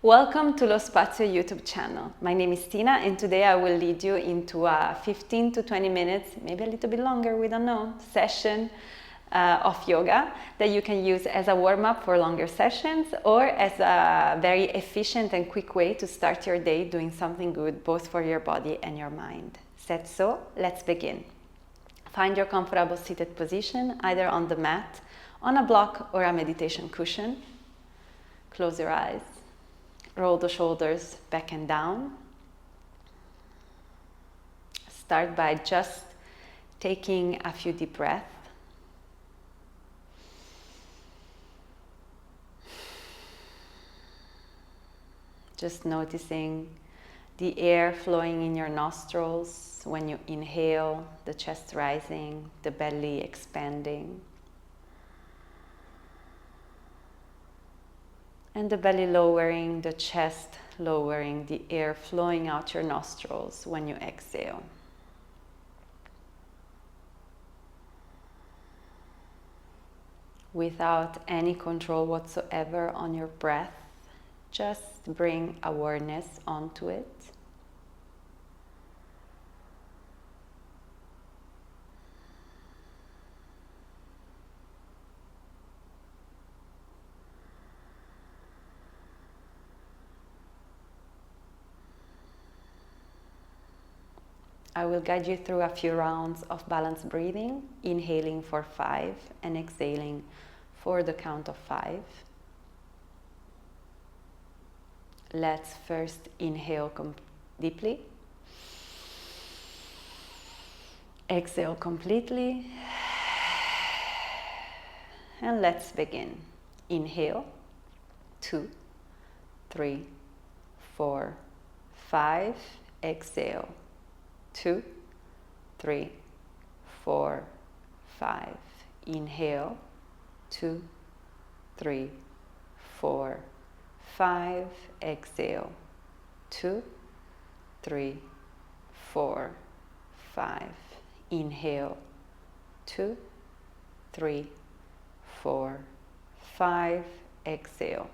Welcome to Lo Spazio YouTube channel. My name is Tina and today I will lead you into a 15 to 20 minutes, maybe a little bit longer, we don't know, session of yoga that you can use as a warm-up for longer sessions or as a very efficient and quick way to start your day doing something good both for your body and your mind. Said so, let's begin. Find your comfortable seated position either on the mat, on a block or a meditation cushion. Close your eyes. Roll the shoulders back and down. Start by just taking a few deep breaths. Just noticing the air flowing in your nostrils when you inhale, the chest rising, the belly expanding. And the belly lowering, the chest lowering, the air flowing out your nostrils when you exhale. Without any control whatsoever on your breath, just bring awareness onto it. I will guide you through a few rounds of balanced breathing, inhaling for 5 and exhaling for the count of 5. Let's first inhale deeply. Exhale completely. And let's begin. Inhale, 2, 3, 4, 5. Exhale. 2, 3, 4, 5. Inhale, 2, 3, 4, 5. Exhale, 2, 3, 4, 5. Inhale, 2, 3, 4, 5. Exhale,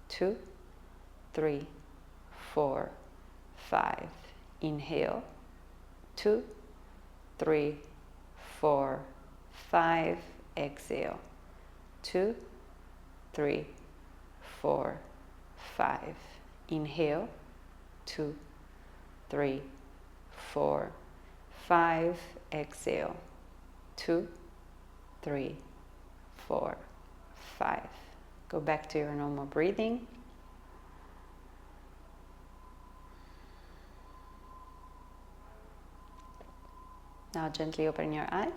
2, 3, 4, 5. Inhale, 2, 3, 4, 5. Exhale. 2, 3, 4, 5. Inhale. 2, 3, 4, 5. Exhale. 2, 3, 4, 5. Go back to your normal breathing. Now gently open your eyes.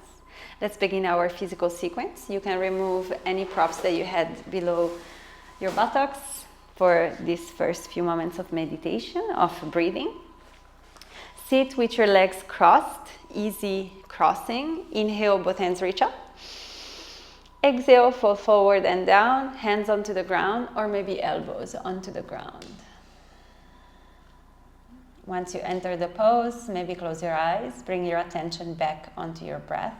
Let's begin our physical sequence. You can remove any props that you had below your buttocks for these first few moments of meditation, of breathing. Sit with your legs crossed, easy crossing. Inhale, both hands reach up. Exhale, fall forward and down, hands onto the ground or maybe elbows onto the ground. Once you enter the pose, maybe close your eyes, bring your attention back onto your breath.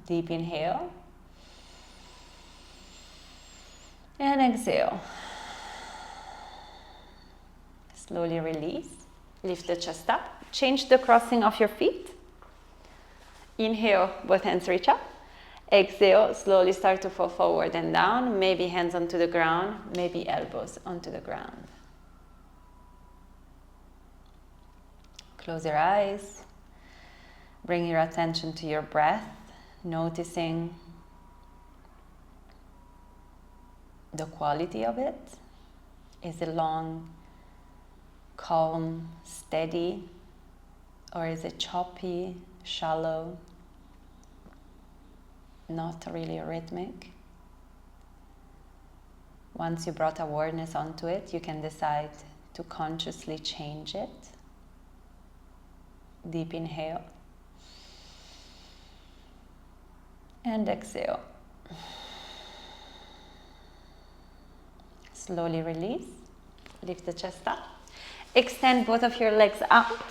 Deep inhale. And exhale. Slowly release. Lift the chest up. Change the crossing of your feet. Inhale, both hands reach up. Exhale, slowly start to fall forward and down. Maybe hands onto the ground, maybe elbows onto the ground. Close your eyes. Bring your attention to your breath, noticing the quality of it. Is it long, calm, steady, or is it choppy, shallow, not really rhythmic? Once you brought awareness onto it, you can decide to consciously change it. Deep inhale. And exhale. Slowly release. Lift the chest up. Extend both of your legs out.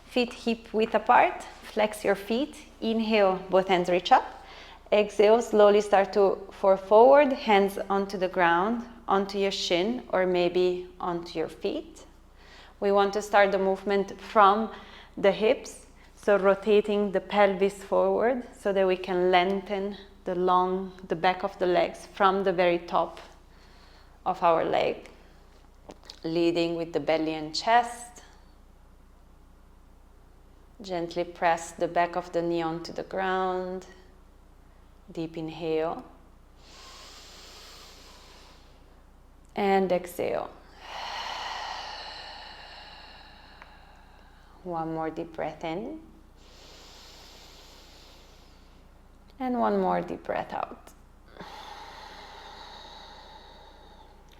Feet hip width apart. Flex your feet. Inhale, both hands reach up. Exhale, slowly start to fall forward. Hands onto the ground, onto your shin, or maybe onto your feet. We want to start the movement from the hips, so rotating the pelvis forward so that we can lengthen the back of the legs from the very top of our leg, leading with the belly and chest. Gently press the back of the knee onto the ground. Deep inhale. And exhale. One more deep breath in. And one more deep breath out.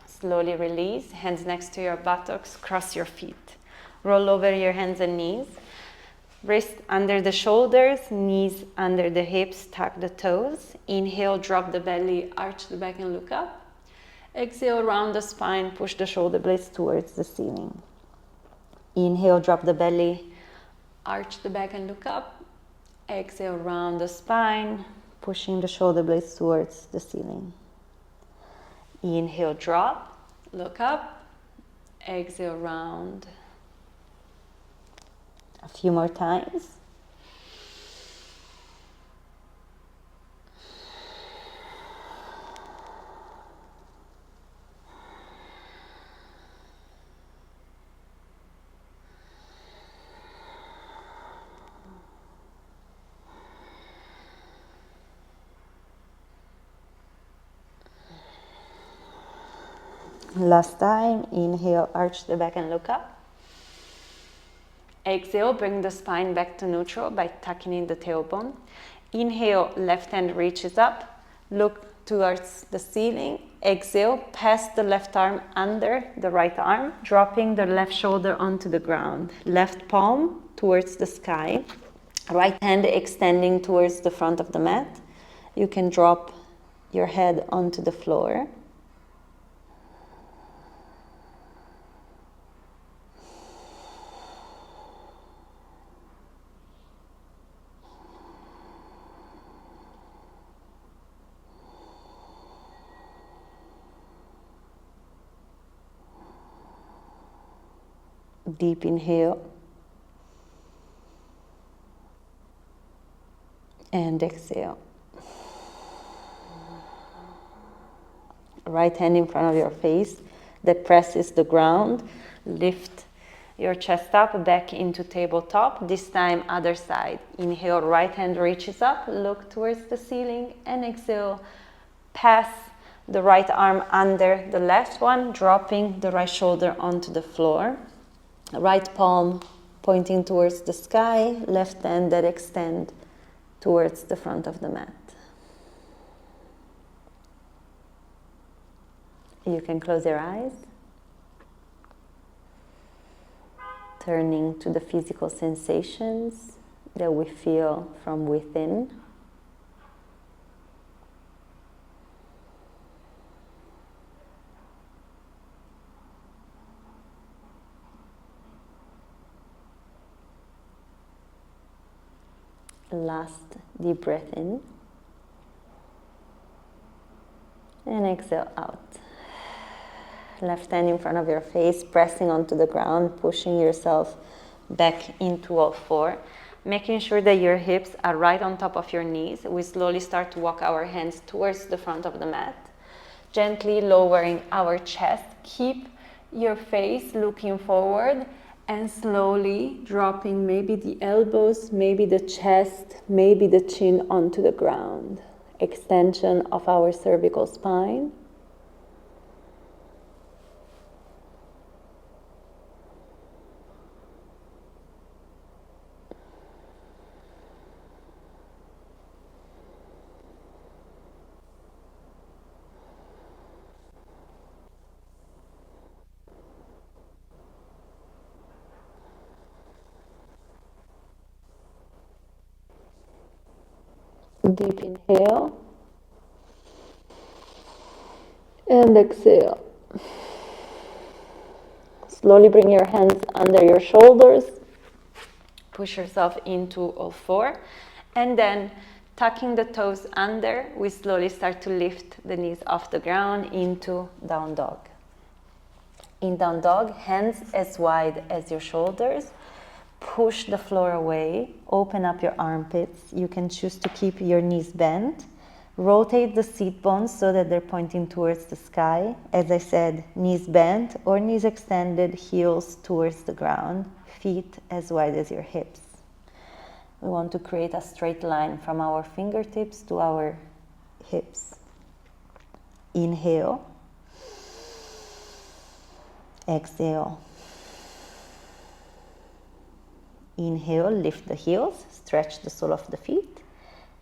Slowly release. Hands next to your buttocks. Cross your feet. Roll over your hands and knees. Wrist under the shoulders, knees under the hips, tuck the toes. Inhale, drop the belly, arch the back and look up. Exhale, round the spine, push the shoulder blades towards the ceiling. Inhale, drop the belly, arch the back and look up. Exhale, round the spine, pushing the shoulder blades towards the ceiling. Inhale, drop, look up. Exhale, round. A few more times. Last time, inhale, arch the back and look up. Exhale, bring the spine back to neutral by tucking in the tailbone. Inhale, left hand reaches up, look towards the ceiling. Exhale, pass the left arm under the right arm, dropping the left shoulder onto the ground. Left palm towards the sky, right hand extending towards the front of the mat. You can drop your head onto the floor. Deep inhale and exhale. Right hand in front of your face that presses the ground. Lift your chest up, back into tabletop. This time, other side. Inhale, right hand reaches up, look towards the ceiling, and exhale, pass the right arm under the left one, dropping the right shoulder onto the floor. Right palm pointing towards the sky, left hand that extend towards the front of the mat. You can close your eyes, turning to the physical sensations that we feel from within. Last deep breath in and exhale out. Left hand in front of your face, pressing onto the ground, pushing yourself back into all four, making sure that your hips are right on top of your knees. We slowly start to walk our hands towards the front of the mat, gently lowering our chest. Keep your face looking forward and slowly dropping maybe the elbows, maybe the chest, maybe the chin onto the ground. Extension of our cervical spine. Deep inhale. And exhale. Slowly bring your hands under your shoulders. Push yourself into all four. And then tucking the toes under, we slowly start to lift the knees off the ground into down dog. In down dog, hands as wide as your shoulders. Push the floor away. Open up your armpits. You can choose to keep your knees bent. Rotate the seat bones so that they're pointing towards the sky. As I said, knees bent or knees extended, heels towards the ground, feet as wide as your hips. We want to create a straight line from our fingertips to our hips. Inhale. Exhale. Inhale, lift the heels, stretch the sole of the feet.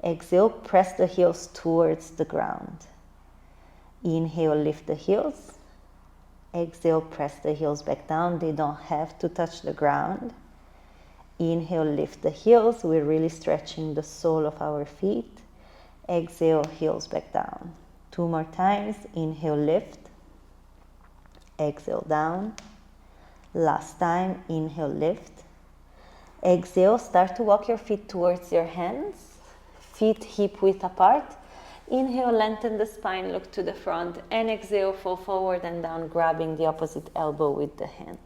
Exhale, press the heels towards the ground. Inhale, lift the heels. Exhale, press the heels back down. They don't have to touch the ground. Inhale, lift the heels. We're really stretching the sole of our feet. Exhale, heels back down. 2 more times. Inhale, lift. Exhale, down. Last time. Inhale, lift. Exhale, start to walk your feet towards your hands. Feet hip width apart. Inhale, lengthen the spine, look to the front. And exhale, fall forward and down, grabbing the opposite elbow with the hands.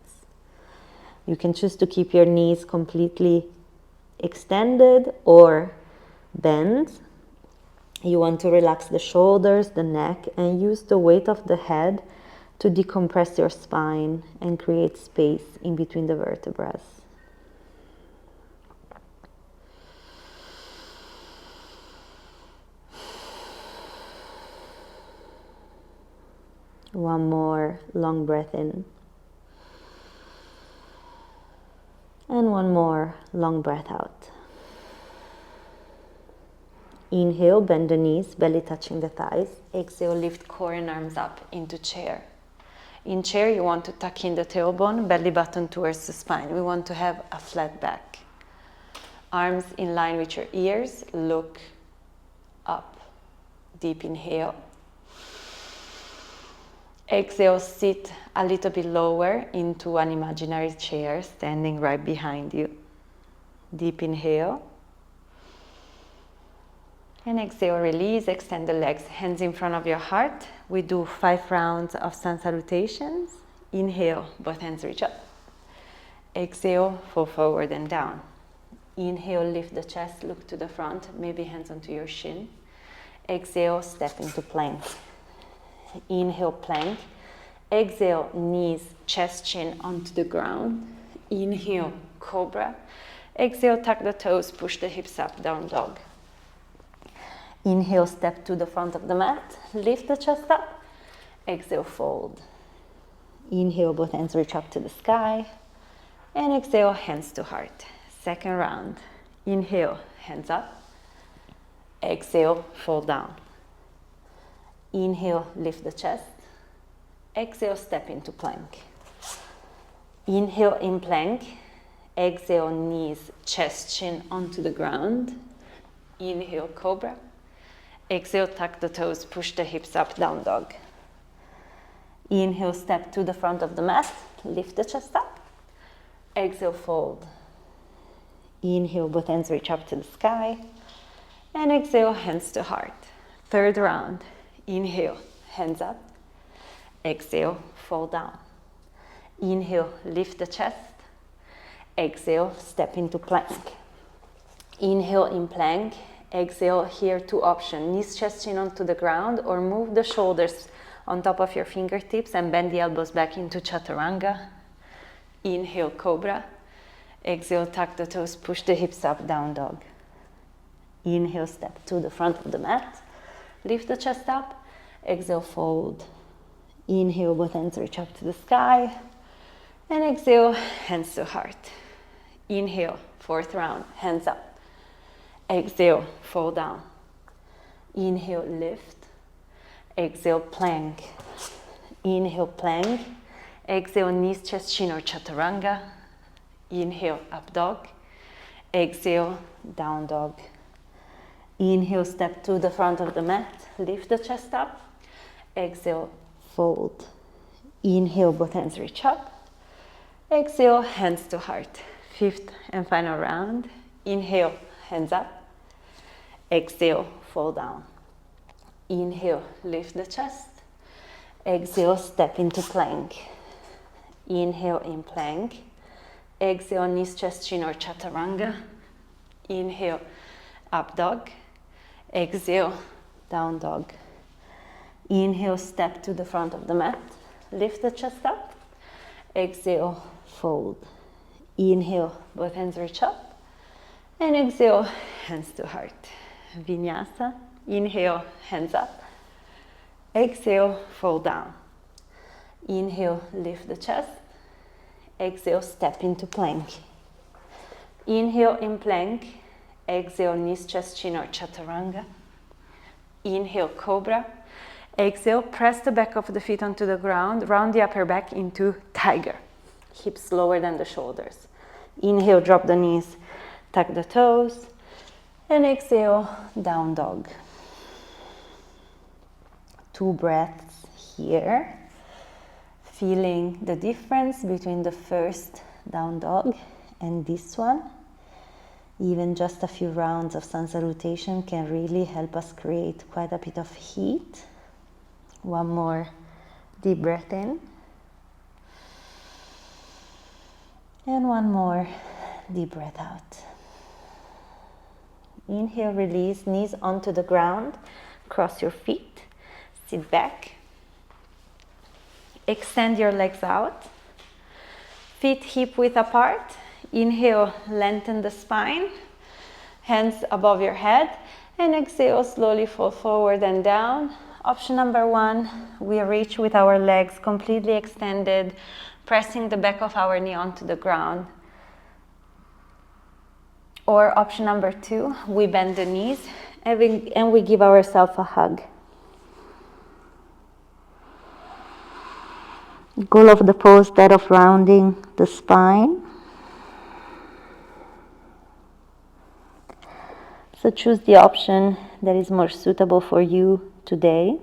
You can choose to keep your knees completely extended or bent. You want to relax the shoulders, the neck, and use the weight of the head to decompress your spine and create space in between the vertebrae. One more long breath in. And one more long breath out. Inhale, bend the knees, belly touching the thighs. Exhale, lift core and arms up into chair. In chair, you want to tuck in the tailbone, belly button towards the spine. We want to have a flat back. Arms in line with your ears, look up. Deep inhale. Exhale, sit a little bit lower into an imaginary chair standing right behind you. Deep inhale. And exhale, release, extend the legs, hands in front of your heart. We do 5 rounds of sun salutations. Inhale, both hands reach up. Exhale, fall forward and down. Inhale, lift the chest, look to the front, maybe hands onto your shin. Exhale, step into plank. Inhale, plank. Exhale, knees, chest, chin onto the ground. Inhale, cobra. Exhale, tuck the toes, push the hips up, down dog. Inhale, step to the front of the mat. Lift the chest up. Exhale, fold. Inhale, both hands reach up to the sky. And exhale, hands to heart. Second round. Inhale, hands up. Exhale, fall down. Inhale, lift the chest. Exhale, step into plank. Inhale in plank. Exhale, knees, chest, chin onto the ground. Inhale, cobra. Exhale, tuck the toes, push the hips up, down dog. Inhale, step to the front of the mat. Lift the chest up. Exhale, fold. Inhale, both hands reach up to the sky. And exhale, hands to heart. Third round. Inhale, hands up. Exhale, fall down. Inhale, lift the chest. Exhale, step into plank. Inhale in plank. Exhale, here 2 options. Knees, chest, chin onto the ground, or move the shoulders on top of your fingertips and bend the elbows back into chaturanga. Inhale, cobra. Exhale, tuck the toes, push the hips up, down dog. Inhale, step to the front of the mat. Lift the chest up. Exhale, fold. Inhale, both hands reach up to the sky. And exhale, hands to heart. Inhale, 4th round, hands up. Exhale, fall down. Inhale, lift. Exhale, plank. Inhale, plank. Exhale, knees, chest, chin or chaturanga. Inhale, up dog. Exhale, down dog. Inhale, step to the front of the mat, lift the chest up. Exhale, fold. Inhale, both hands reach up. Exhale, hands to heart. Fifth and final round. Inhale, hands up. Exhale, fall down. Inhale, lift the chest. Exhale, step into plank. Inhale, in plank. Exhale, knees, chest, chin, or chaturanga. Inhale, up dog. Exhale, down dog. Inhale, step to the front of the mat. Lift the chest up. Exhale, fold. Inhale, both hands reach up. And exhale, hands to heart. Vinyasa. Inhale, hands up. Exhale, fall down. Inhale, lift the chest. Exhale, step into plank. Inhale, in plank. Exhale, knees, chest, chin, or chaturanga. Inhale, cobra. Exhale, press the back of the feet onto the ground. Round the upper back into tiger. Hips lower than the shoulders. Inhale, drop the knees, tuck the toes. And exhale, down dog. 2 breaths here. Feeling the difference between the first down dog and this one. Even just a few rounds of sun salutation can really help us create quite a bit of heat. One more deep breath in. And one more deep breath out. Inhale, release, knees onto the ground. Cross your feet. Sit back. Extend your legs out. Feet hip width apart. Inhale, lengthen the spine. Hands above your head. And exhale, slowly fall forward and down. Option number 1, we reach with our legs completely extended, pressing the back of our knee onto the ground. Or option number 2, we bend the knees and we give ourselves a hug. Goal of the pose, that of rounding the spine. So choose the option that is more suitable for you today.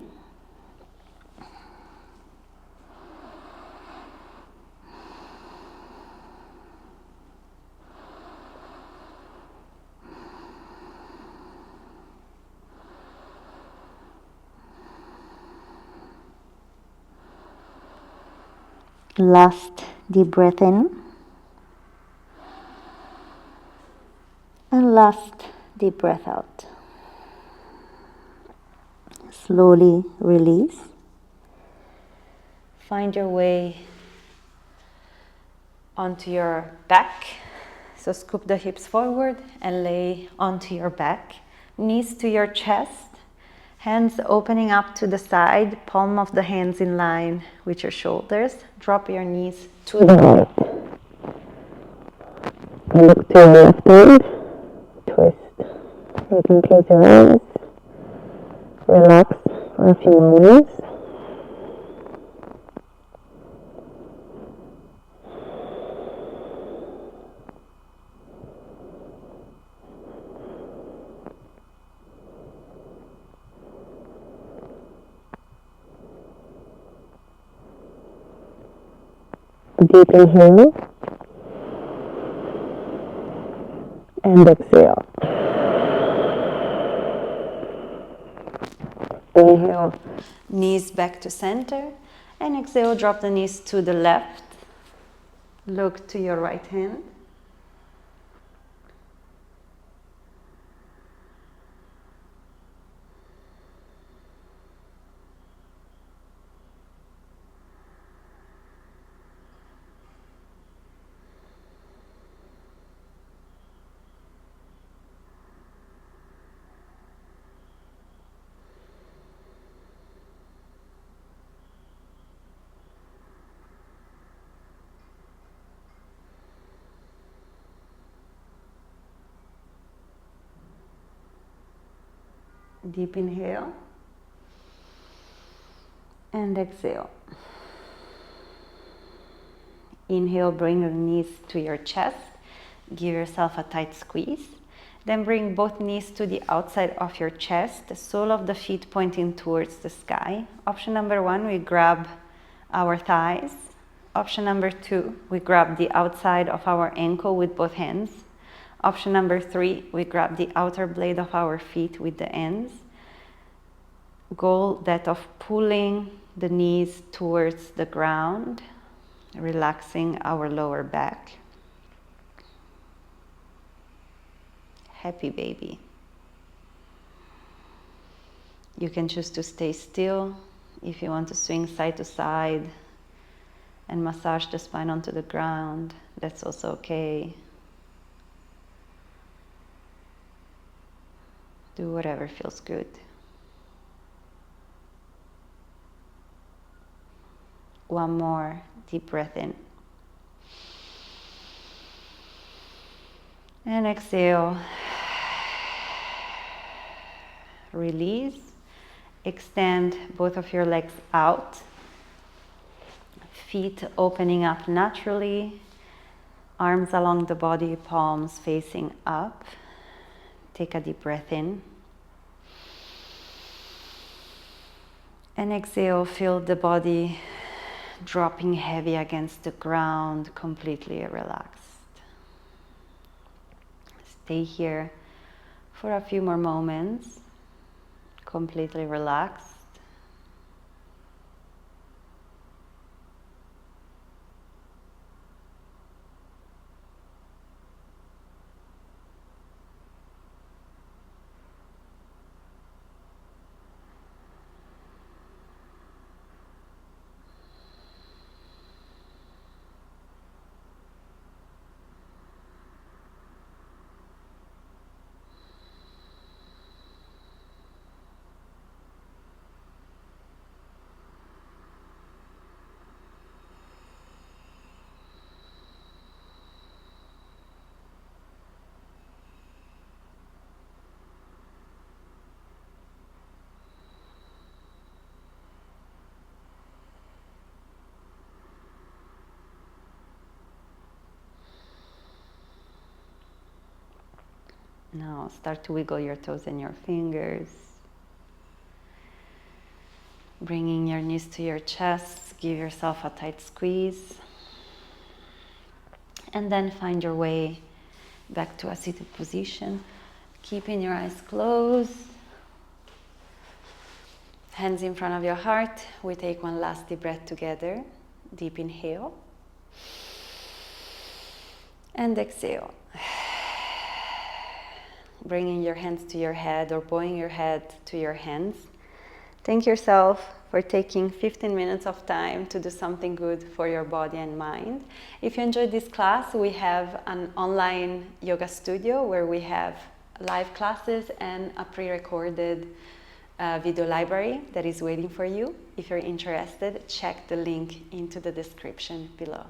Last deep breath in. And last deep breath out. Slowly release. Find your way onto your back. So scoop the hips forward and lay onto your back. Knees to your chest. Hands opening up to the side, palm of the hands in line with your shoulders. Drop your knees to the right. Look to your left hand. Twist. You can close your eyes. Relax for a few moments. Deep inhale and exhale. Inhale, knees back to center, and exhale, drop the knees to the left. Look to your right hand. Deep inhale and exhale. Inhale, bring your knees to your chest. Give yourself a tight squeeze. Then bring both knees to the outside of your chest, the sole of the feet pointing towards the sky. Option number 1, we grab our thighs. Option number 2, we grab the outside of our ankle with both hands. Option number 3, we grab the outer blade of our feet with the ends. Goal that of pulling the knees towards the ground, relaxing our lower back. Happy baby. You can choose to stay still if you want to swing side to side and massage the spine onto the ground. That's also okay. Do whatever feels good. One more deep breath in. And exhale. Release. Extend both of your legs out. Feet opening up naturally. Arms along the body, palms facing up. Take a deep breath in. And exhale, feel the body dropping heavy against the ground, completely relaxed. Stay here for a few more moments, completely relaxed. Now start to wiggle your toes and your fingers. Bringing your knees to your chest, give yourself a tight squeeze. And then find your way back to a seated position. Keeping your eyes closed. Hands in front of your heart. We take one last deep breath together. Deep inhale. And exhale. Bringing your hands to your head or bowing your head to your hands. Thank yourself for taking 15 minutes of time to do something good for your body and mind. If you enjoyed this class, we have an online yoga studio where we have live classes and a pre-recorded video library that is waiting for you. If you're interested, check the link into the description below.